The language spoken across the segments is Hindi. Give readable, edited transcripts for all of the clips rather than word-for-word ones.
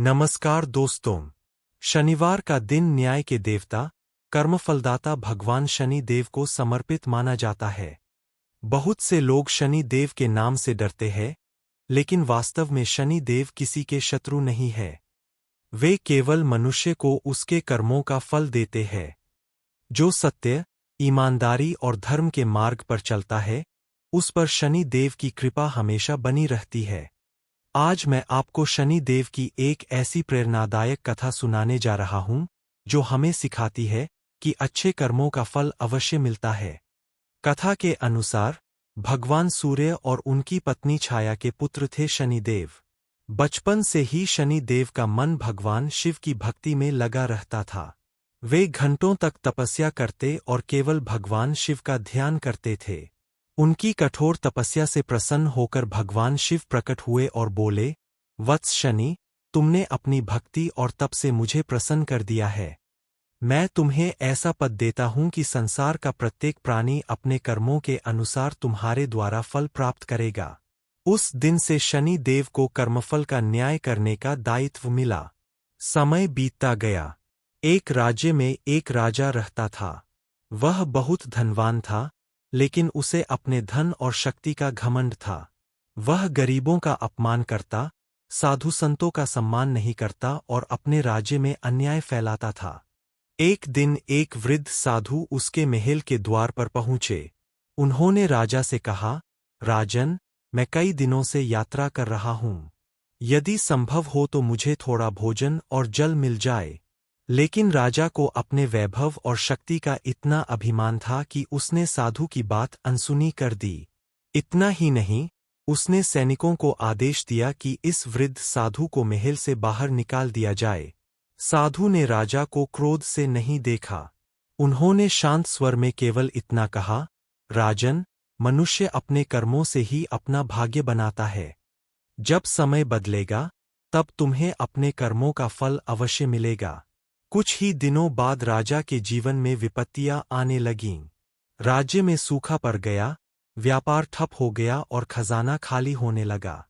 नमस्कार दोस्तों। शनिवार का दिन न्याय के देवता, कर्मफलदाता भगवान शनि देव को समर्पित माना जाता है। बहुत से लोग शनि देव के नाम से डरते हैं, लेकिन वास्तव में शनि देव किसी के शत्रु नहीं है। वे केवल मनुष्य को उसके कर्मों का फल देते हैं। जो सत्य, ईमानदारी और धर्म के मार्ग पर चलता है, उस पर शनि देव की कृपा हमेशा बनी रहती है। आज मैं आपको शनि देव की एक ऐसी प्रेरणादायक कथा सुनाने जा रहा हूं, जो हमें सिखाती है कि अच्छे कर्मों का फल अवश्य मिलता है। कथा के अनुसार, भगवान सूर्य और उनकी पत्नी छाया के पुत्र थे शनिदेव। बचपन से ही शनि देव का मन भगवान शिव की भक्ति में लगा रहता था। वे घंटों तक तपस्या करते और केवल भगवान शिव का ध्यान करते थे। उनकी कठोर तपस्या से प्रसन्न होकर भगवान शिव प्रकट हुए और बोले, वत्स शनि, तुमने अपनी भक्ति और तप से मुझे प्रसन्न कर दिया है। मैं तुम्हें ऐसा पद देता हूं कि संसार का प्रत्येक प्राणी अपने कर्मों के अनुसार तुम्हारे द्वारा फल प्राप्त करेगा। उस दिन से शनि देव को कर्मफल का न्याय करने का दायित्व मिला। समय बीतता गया। एक राज्य में एक राजा रहता था। वह बहुत धनवान था, लेकिन उसे अपने धन और शक्ति का घमंड था। वह गरीबों का अपमान करता, साधु संतों का सम्मान नहीं करता और अपने राज्य में अन्याय फैलाता था। एक दिन एक वृद्ध साधु उसके महल के द्वार पर पहुंचे। उन्होंने राजा से कहा, राजन, मैं कई दिनों से यात्रा कर रहा हूं। यदि संभव हो तो मुझे थोड़ा भोजन और जल मिल जाए। लेकिन राजा को अपने वैभव और शक्ति का इतना अभिमान था कि उसने साधु की बात अनसुनी कर दी। इतना ही नहीं, उसने सैनिकों को आदेश दिया कि इस वृद्ध साधु को महल से बाहर निकाल दिया जाए। साधु ने राजा को क्रोध से नहीं देखा। उन्होंने शांत स्वर में केवल इतना कहा, राजन, मनुष्य अपने कर्मों से ही अपना भाग्य बनाता है। जब समय बदलेगा, तब तुम्हें अपने कर्मों का फल अवश्य मिलेगा। कुछ ही दिनों बाद राजा के जीवन में विपत्तियां आने लगीं। राज्य में सूखा पड़ गया, व्यापार ठप हो गया और खजाना खाली होने लगा।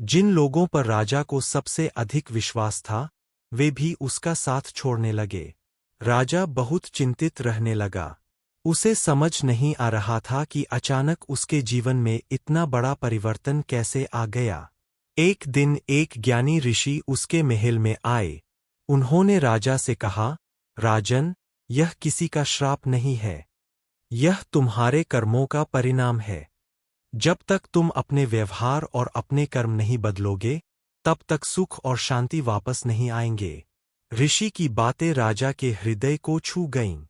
जिन लोगों पर राजा को सबसे अधिक विश्वास था, वे भी उसका साथ छोड़ने लगे। राजा बहुत चिंतित रहने लगा। उसे समझ नहीं आ रहा था कि अचानक उसके जीवन में इतना बड़ा परिवर्तन कैसे आ गया। एक दिन एक ज्ञानी ऋषि उसके महल में आए। उन्होंने राजा से कहा, राजन, यह किसी का श्राप नहीं है। यह तुम्हारे कर्मों का परिणाम है। जब तक तुम अपने व्यवहार और अपने कर्म नहीं बदलोगे, तब तक सुख और शांति वापस नहीं आएंगे। ऋषि की बातें राजा के हृदय को छू गईं।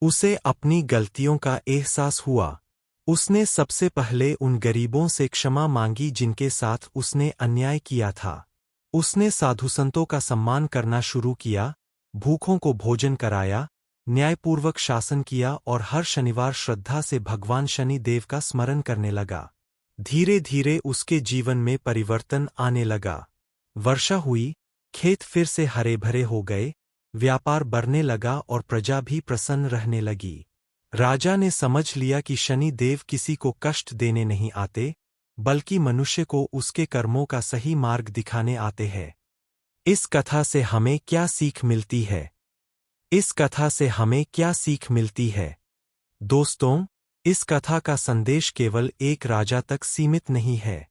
उसे अपनी गलतियों का एहसास हुआ। उसने सबसे पहले उन गरीबों से क्षमा मांगी जिनके साथ उसने अन्याय किया था। उसने साधु संतों का सम्मान करना शुरू किया, भूखों को भोजन कराया, न्यायपूर्वक शासन किया और हर शनिवार श्रद्धा से भगवान शनि देव का स्मरण करने लगा। धीरे धीरे उसके जीवन में परिवर्तन आने लगा। वर्षा हुई, खेत फिर से हरे भरे हो गए, व्यापार बढ़ने लगा और प्रजा भी प्रसन्न रहने लगी। राजा ने समझ लिया कि शनि देव किसी को कष्ट देने नहीं आते, बल्कि मनुष्य को उसके कर्मों का सही मार्ग दिखाने आते हैं। इस कथा से हमें क्या सीख मिलती है? इस कथा से हमें क्या सीख मिलती है? दोस्तों, इस कथा का संदेश केवल एक राजा तक सीमित नहीं है।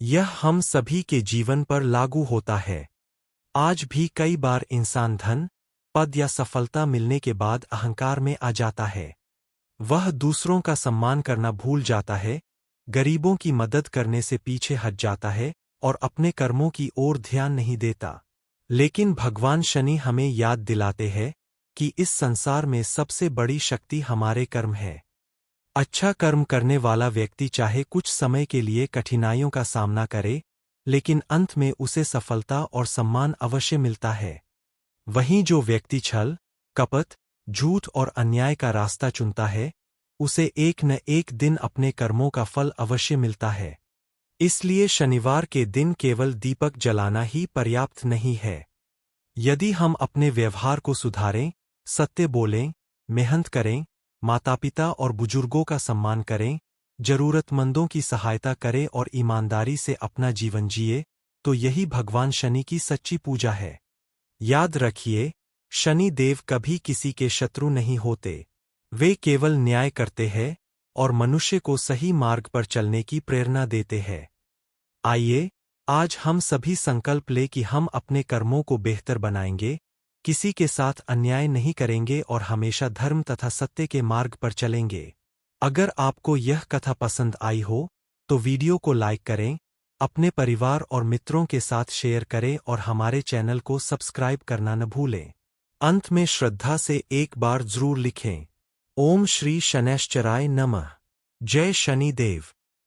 यह हम सभी के जीवन पर लागू होता है। आज भी कई बार इंसान धन, पद या सफलता मिलने के बाद अहंकार में आ जाता है। वह दूसरों का सम्मान करना भूल जाता है, गरीबों की मदद करने से पीछे हट जाता है और अपने कर्मों की ओर ध्यान नहीं देता। लेकिन भगवान शनि हमें याद दिलाते हैं कि इस संसार में सबसे बड़ी शक्ति हमारे कर्म है। अच्छा कर्म करने वाला व्यक्ति चाहे कुछ समय के लिए कठिनाइयों का सामना करे, लेकिन अंत में उसे सफलता और सम्मान अवश्य मिलता है। वहीं जो व्यक्ति छल, कपट, झूठ और अन्याय का रास्ता चुनता है, उसे एक न एक दिन अपने कर्मों का फल अवश्य मिलता है। इसलिए शनिवार के दिन केवल दीपक जलाना ही पर्याप्त नहीं है। यदि हम अपने व्यवहार को सुधारें, सत्य बोलें, मेहनत करें, माता-पिता और बुजुर्गों का सम्मान करें, जरूरतमंदों की सहायता करें और ईमानदारी से अपना जीवन जिए, तो यही भगवान शनि की सच्ची पूजा है। याद रखिए, शनि देव कभी किसी के शत्रु नहीं होते। वे केवल न्याय करते हैं और मनुष्य को सही मार्ग पर चलने की प्रेरणा देते हैं। आइए, आज हम सभी संकल्प लें कि हम अपने कर्मों को बेहतर बनाएंगे, किसी के साथ अन्याय नहीं करेंगे और हमेशा धर्म तथा सत्य के मार्ग पर चलेंगे। अगर आपको यह कथा पसंद आई हो, तो वीडियो को लाइक करें, अपने परिवार और मित्रों के साथ शेयर करें और हमारे चैनल को सब्सक्राइब करना न भूलें। अंत में श्रद्धा से एक बार जरूर लिखें, ओम श्री शनैश्चराय नमः। जय शनिदेव।